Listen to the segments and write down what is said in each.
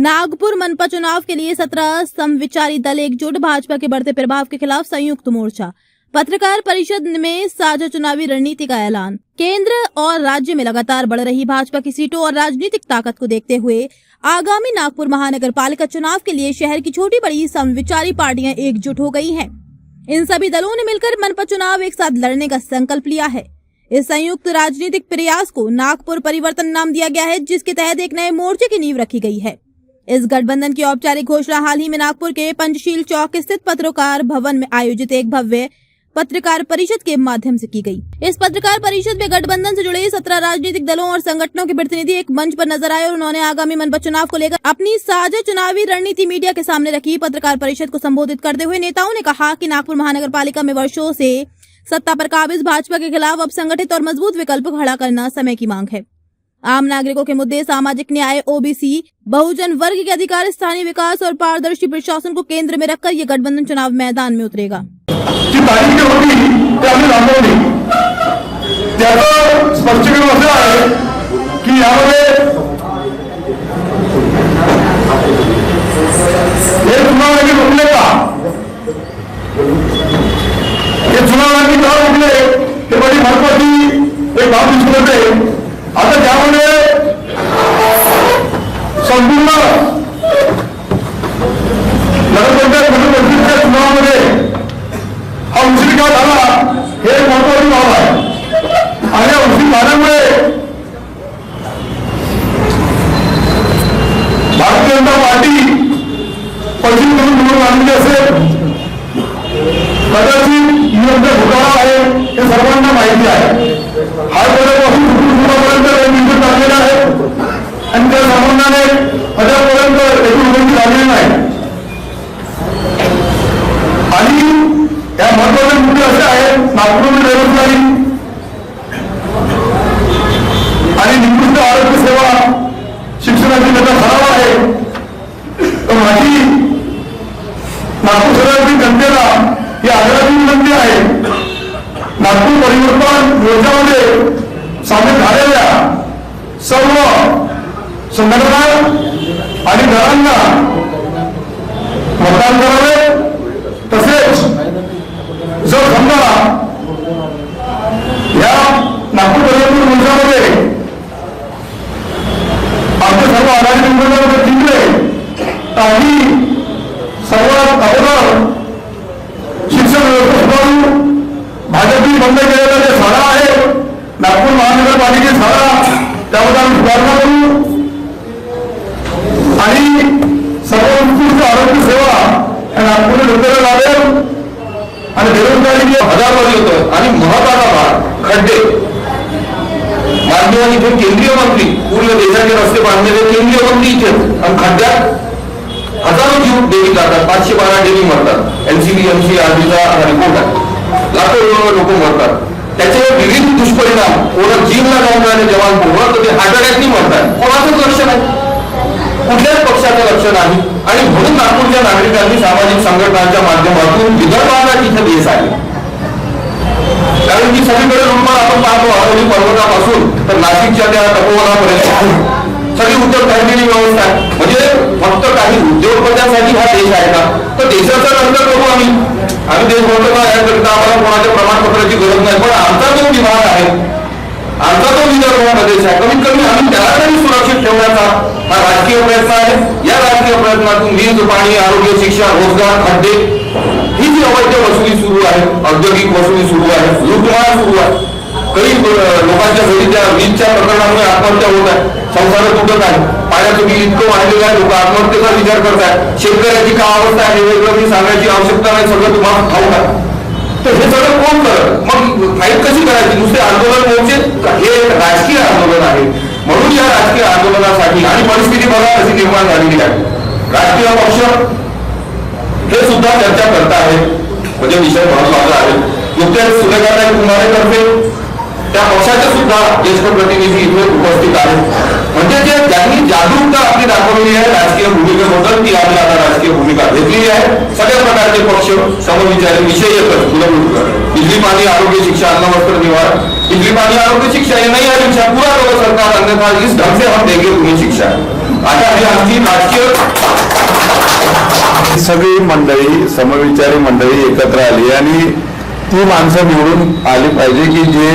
नागपुर मनपा चुनाव के लिए 17 समविचारी दल एकजुट, भाजपा के बढ़ते प्रभाव के खिलाफ संयुक्त मोर्चा। पत्रकार परिषद में साझा चुनावी रणनीति का ऐलान। केंद्र और राज्य में लगातार बढ़ रही भाजपा की सीटों और राजनीतिक ताकत को देखते हुए आगामी नागपुर महानगर पालिका चुनाव के लिए शहर की छोटी बड़ी समविचारी पार्टियां एकजुट हो गई हैं। इन सभी दलों ने मिलकर मनपा चुनाव एक साथ लड़ने का संकल्प लिया है। इस संयुक्त राजनीतिक प्रयास को नागपुर परिवर्तन नाम दिया गया है, जिसके तहत एक नए मोर्चे की नींव रखी गई है। इस गठबंधन की औपचारिक घोषणा हाल ही में नागपुर के पंचशील चौक स्थित पत्रकार भवन में आयोजित एक भव्य पत्रकार परिषद के माध्यम से की गई। इस पत्रकार परिषद में गठबंधन से जुड़े 17 राजनीतिक दलों और संगठनों के प्रतिनिधि एक मंच पर नजर आए और उन्होंने आगामी मनपा चुनाव को लेकर अपनी साझा चुनावी रणनीति मीडिया के सामने रखी। पत्रकार परिषद को संबोधित करते हुए नेताओं ने कहा कि नागपुर महानगर पालिका में वर्षों से सत्ता पर काबिज भाजपा के खिलाफ अब संगठित और मजबूत विकल्प खड़ा करना समय की मांग है। आम नागरिकों के मुद्दे, सामाजिक न्याय, ओबीसी, बहुजन वर्ग के अधिकार, स्थानीय विकास और पारदर्शी प्रशासन को केंद्र में रखकर ये गठबंधन चुनाव मैदान में उतरेगा। स्पष्टीकरण असं आहे की यामध्ये हे चुनाव रोखले का, हे चुनाव का रोखले हे बड़ी महत्वाची एक बाब दिसून येते। आता त्यामध्ये संपूर्ण नगरपंचायत परिषदेच्या चुनावामध्ये हा उशिरा झाला हे महत्वाची बाब आहे आणि या उशिरा झाल्यामुळे भारतीय जनता पार्टी पश्चिम निवडणूक आणली असेल, कदाचित युद्ध घोटाळा आहे हे सर्वांना माहिती आहे। हायकोर्टापासून सुप्रीम कोर्टापर्यंत चाललेला आहे आणि त्या संबंधाने अद्यापर्यंत एकूण झालेली नाही आणि या महत्वाचे मुद्दे असे आहेत, नागपूरमध्ये बेरोजगारी आणि निकृष्ट आरोग्य सेवा, शिक्षणाची त्याचा खराब आहे। तर माझी नागपूर शहरातील जनतेला ही आग्रहाची विनंती आहे, नागपूर परिवर्तन योजनेमध्ये सामील झालेल्या सर्व संघटना आणि दलांना मतदान करावे। तसेच जर समजा या नागपूर परिवर्तन योजनेमध्ये आमचे सर्व आघाडी उमेदवार जिंकले तर आम्ही सर्वात अगोदर शिक्षण व्यवस्था सुधारू, भाजपने बंद केलेला जे शाळा आहे नागपूर महानगरपालिकेची शाळा त्यामध्ये आम्ही सुधारणा करू आणि सर्वोत्कृष्ट आरोग्य सेवा नागपूरला लोकांना लावेल आणि बेरोजगारीचे हजारवादी होतं आणि महत्वाचा भाग खड्डे। माननीय इथे केंद्रीय मंत्री, पूर्ण देशाचे रस्ते बांधलेले केंद्रीय मंत्री इथे आणि खड्ड्यात हजारो जीव डेली जातात, 512 डेली मरतात। एनसीबीएमसी आधीचा रिपोर्ट आहे, लाखो लोक मरतात। त्याचे विविध दुष्परिणाम, कोणा जीवला जाऊन राहिले जवान पूर्ण तर ते हार्ट अटॅकनी मरतात। कोणाचंच लक्ष नाही, कुठल्याच पक्षाचं लक्ष नाही आणि म्हणून नागपूरच्या नागरिकांनी सामाजिक संघटनांच्या माध्यमातून विदर्भाला तिथे देश आहे। कारण की सगळीकडे लुटमार आपण पाहतो, अरवली पर्वतापासून तर नाशिकच्या त्या तपोवनापर्यंत सगळी उत्तर काढलेली व्यवस्था आहे। म्हणजे फक्त काही उद्योगपत्यांसाठी हा देश आहे का? तर देशाचा नंतर करू आम्ही देश म्हणतो का याकरिता आम्हाला कोणाच्या प्रमाणपत्राची गरज नाही, पण आमचा जो विभाग आहे, आमचा जो विदर्भ प्रदेश आहे, कमीत कमी आम्ही त्याला तरी सुरक्षित ठेवण्याचा हा राजकीय प्रयत्न आहे। या राजकीय प्रयत्नातून वीज, पाणी, आरोग्य, शिक्षण, रोजगार, खड्डे ही जी अवैध वसुली सुरू आहे, औद्योगिक वसुली सुरू आहे, लूटमार सुरू आहे। काही लोकांच्या घरी त्या वीजच्या प्रकरणामुळे आत्महत्या होत आहे, संसार तुटत आहे, पाण्याचं बिल इतकं वाढलेलं आहे, लोक आत्महत्येचा विचार करतात। शेतकऱ्याची काय अवस्था आहे हे वेगळं सांगायची आवश्यकता नाही, सगळं तुम्हाला ठाऊक आहे। तर हे सगळं कोण करत, मग फाईट कशी करायची? नुसते आंदोलन मोर्चे हे राजकीय आंदोलन आहे। म्हणून या राजकीय आंदोलनासाठी आणि परिस्थिती बघा कशी निर्माण झालेली आहे, राजकीय पक्ष हे सुद्धा चर्चा करत आहेत, म्हणजे विषय महत्वाचा आहे। नुकत्याच सुरेखाताई कुमारेतर्फे त्या पक्षाचे सुद्धा ज्येष्ठ प्रतिनिधी इथे उपस्थित आहेत। म्हणजे जे ज्यांनी जागरूकता आपली दाखवलेली आहे राजकीय भूमिकेबद्दल, ती आम्ही आता राजकीय भूमिका घेतलेली आहे। सगळ्या प्रकारचे पक्ष समविचारी विषय एकच बिजली, पाणी, आरोग्य, शिक्षा, अन्न, वस्त्र, निवारा। बिजली, पाणी, आरोग्य, शिक्षा ये नहीं है शिक्षा, पूरा करो सरकार, अन्यथा इस ढंग से हम देंगे तुम्हें शिक्षा। आता ही आमची राजकीय सगळी मंडळी समविचारी मंडळी एकत्र आली आणि ती माणसं निवडून आली पाहिजे की जे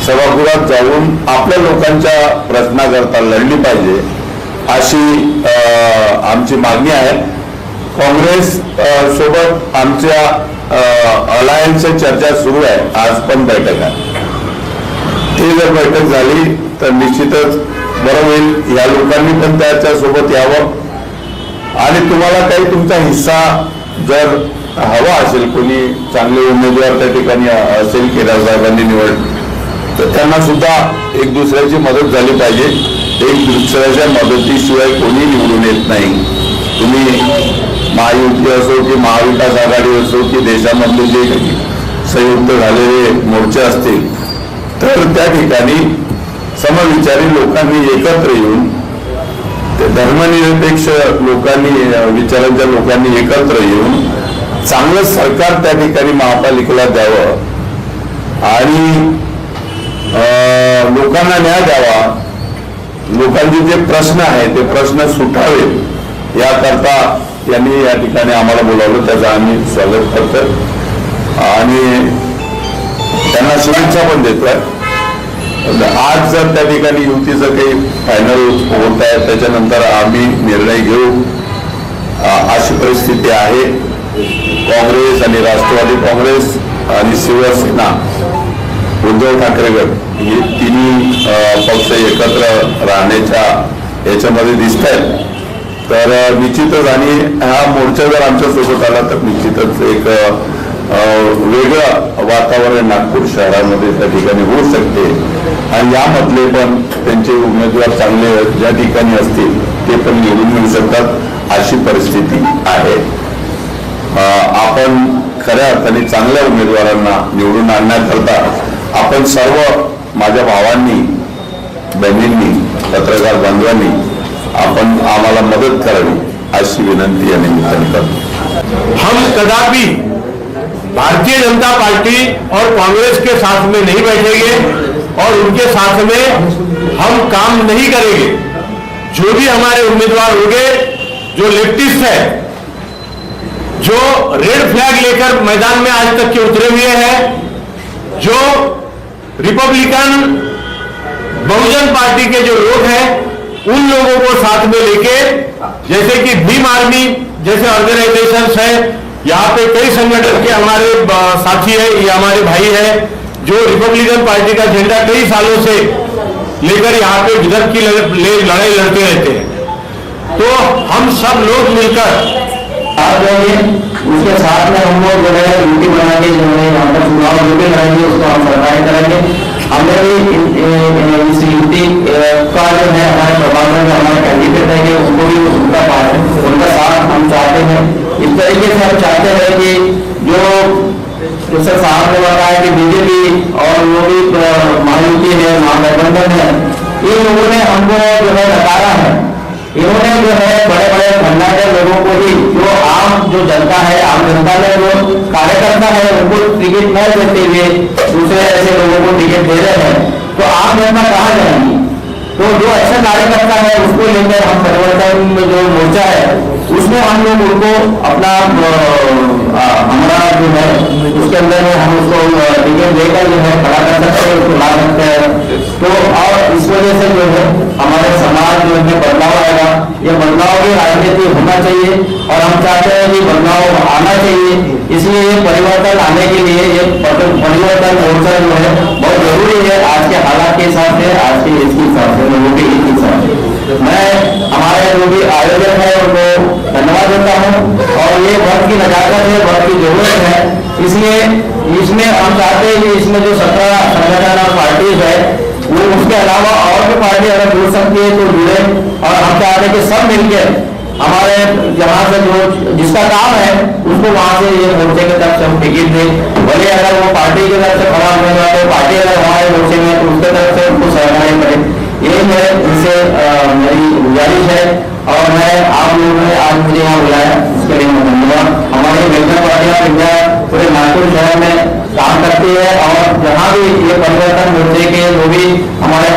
सभागृहात जाऊन आपल्या लोकांच्या प्रश्नाकरता लढली पाहिजे अशी आमची मागणी आहे. काँग्रेस सोबत आमच्या अलायन्सची चर्चा सुरू आहे. आज पण बैठक आहे. ती जर बैठक झाली तर निश्चितच बरं होईल. या लोकांनी पण त्याच्या सोबत यावं आणि तुम्हाला काही तुमचा हिस्सा जर हवा असेल, कोणी चांगले उमेदवार त्या ठिकाणी असेल केदार साहेबांनी निवड, तर त्यांना सुद्धा एक दुसऱ्याची मदत झाली पाहिजे. एक दुसऱ्याच्या मदतीशिवाय कोणी निवडून येत नाही. तुम्ही महायुती असो की महाविकास आघाडी असो की देशामधले जे संयुक्त झालेले मोर्चे असतील, तर त्या ठिकाणी समविचारी लोकांनी एकत्र येऊन, धर्मनिरपेक्ष लोकांनी विचारांच्या लोकांनी एकत्र येऊन चांगलं सरकार त्या ठिकाणी महापालिकेला द्यावं आणि लोकांना न्याय द्यावा. लोकांचे जे प्रश्न आहेत ते प्रश्न सुटावेत याकरता यांनी या ठिकाणी आम्हाला बोलावलं. त्याचं आम्ही स्वागत करतो आणि त्यांना शुभेच्छा पण देतोय. आज जर त्या ठिकाणी युतीचं काही फायनल होत आहे त्याच्यानंतर आम्ही निर्णय घेऊ अशी परिस्थिती आहे. काँग्रेस आणि राष्ट्रवादी काँग्रेस आणि शिवसेना, उद्धव ठाकरे गट हे तिन्ही पक्ष एकत्र राहण्याच्या याच्यामध्ये दिसत आहेत. तर निश्चितच आणि हा मोर्चा जर आमच्या सोबत आला तर निश्चितच एक वेगळं वातावरण नागपूर शहरामध्ये त्या ठिकाणी होऊ शकते आणि यामधले पण त्यांचे उमेदवार चांगले ज्या ठिकाणी असतील ते पण निवडून येऊ शकतात अशी परिस्थिती आहे. आपण खऱ्या अर्थाने चांगल्या उमेदवारांना निवडून आणण्याकरता आपण सर्व माझ्या भावांनी, बहिणींनी, पत्रकार बांधवांनी आपण आम्हाला मदत करावी अशी विनंती या निमित्ताने करतो. हम कदापि भारतीय जनता पार्टी और कांग्रेस के साथ में नहीं बैठेंगे और उनके साथ में हम काम नहीं करेंगे. जो भी हमारे उम्मीदवार होंगे, जो लेफ्टिस्ट है, जो रेड फ्लैग लेकर मैदान में आज तक के उतरे हुए हैं, जो रिपब्लिकन बहुजन पार्टी के जो लोग हैं, उन लोगों को साथ में लेके, जैसे कि भीम आर्मी जैसे ऑर्गेनाइजेशंस है, यहाँ पे कई संगठन के हमारे साथी है, ये हमारे भाई है जो रिपब्लिकन पार्टी का झंडा कई सालों से लेकर यहाँ पे विदर्भ की लड़ाई लड़ते रहते हैं. तो हम सब लोग मिलकर उसके साथ में हम लोग जो है यूटी बना के जो है यहाँ पर चुनाव जो भी लड़ेंगे उसको हम सरकार करेंगे. हमने भी इस यूटी का जो है हमारे प्रभाव में हमारे कैंडिडेट रहेंगे उनको भी उनका साथ हम चाहते हैं. इस तरीके से हम चाहते हैं कि जो सर साहब ने बताया कि बीजेपी और वो भी महायुति है, महागठबंधन है, इन लोगों ने हमको जो है नकारा है. इन्होंने जो है बड़े बड़े भंडार लोगों को ही, जो आम जो जनता है, आम जनता में जो कार्यकर्ता है उनको टिकट न देते हुए दूसरे ऐसे लोगों को टिकट दे रहे हैं, तो आम जनता कहाँ जाएंगी. तो जो अच्छा कार्यकर्ता है उसको लेकर हम परिवर्तन जो मोर्चा है उसमें हम लोग उनको अपना हमारा जो है उसके अंदर हम उसको टिकट देकर जो है खड़ा कर सकते हैं, उसको ला सकते हैं. तो और इस वजह से जो है हमारे समाज जो है बदलाव आएगा. ये बदलाव की राजनीति होना चाहिए और हम चाहते हैं कि बदलाव आना चाहिए. इसलिए ये परिवर्तन आने के लिए ये परिवर्तन मोर्चा जो है बहुत जरूरी है आज के हालात के हिसाब से, आज के इसके हिसाब से, लोगों के हित के हिसाब से. मैं हमारे जो भी आयोजक है उनको धन्यवाद देता हूँ और ये वक्त की नजाकत है, वक्त की जरूरत है. इसलिए इसमें हम चाहते हैं कि इसमें जो 17 संगठन और पार्टीज है वो उसके अलावा और भी पार्टी अगर जुड़ सकती है तो जुड़े. और हम चाहते हैं कि सब मिलकर हमारे जहाँ से जो जिसका काम है उसको वहाँ से ये मोर्चे की तरफ से हम टिकट दें. भले अगर वो पार्टी की तरफ से खड़ा होगा तो पार्टी अगर हमारे मोर्चे में तो उसके तरफ से उनको सहकार्य करें. यही है जिससे मेरी गुजारिश है. और मैं आप लोगों ने आज मुझे यहाँ बुलाया उसके लिए मैं धन्यवाद. हमारी विभिन्न पार्टियां इंडिया पूरे नागपुर शहर में काम करती है और जहाँ भी ये परिवर्तन मोर्चे के जो भी हमारे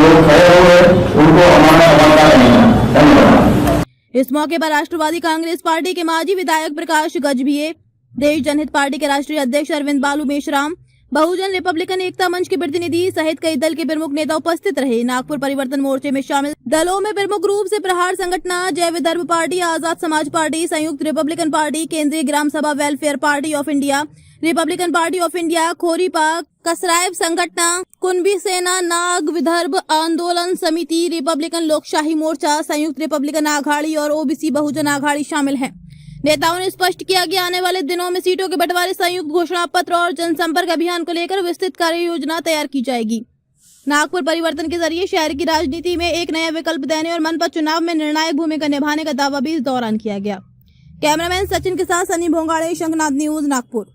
लोग खड़े हुए उनको हमारा समर्थन नहीं है. धन्यवाद। इस मौके पर राष्ट्रवादी कांग्रेस पार्टी के माजी विधायक प्रकाश गजभिये, देश जनहित पार्टी के राष्ट्रीय अध्यक्ष अरविंद बालू मेश्राम, बहुजन रिपब्लिकन एकता मंच के प्रतिनिधि सहित कई दल के प्रमुख नेता उपस्थित रहे। नागपुर परिवर्तन मोर्चे में शामिल दलों में प्रमुख रूप से प्रहार संगठन, जय विदर्भ पार्टी, आजाद समाज पार्टी, संयुक्त रिपब्लिकन पार्टी, केंद्रीय ग्राम सभा welfare party of India, republican party of India, खोरीपा कसराइब संगठन, कुणबी सेना, नाग विदर्भ आंदोलन समिति, रिपब्लिकन लोकशाही मोर्चा, संयुक्त रिपब्लिकन आघाड़ी और ओबीसी बहुजन आघाड़ी शामिल हैं। नेताओं ने स्पष्ट किया कि आने वाले दिनों में सीटों के बंटवारे, संयुक्त घोषणा पत्र और जनसंपर्क अभियान को लेकर विस्तृत कार्य योजना तैयार की जाएगी। नागपुर परिवर्तन के जरिए शहर की राजनीति में एक नया विकल्प देने और मनपा चुनाव में निर्णायक भूमिका निभाने का दावा भी इस दौरान किया गया। कैमरामैन सचिन के साथ सनी भोंगाड़े, शंखनाद न्यूज, नागपुर।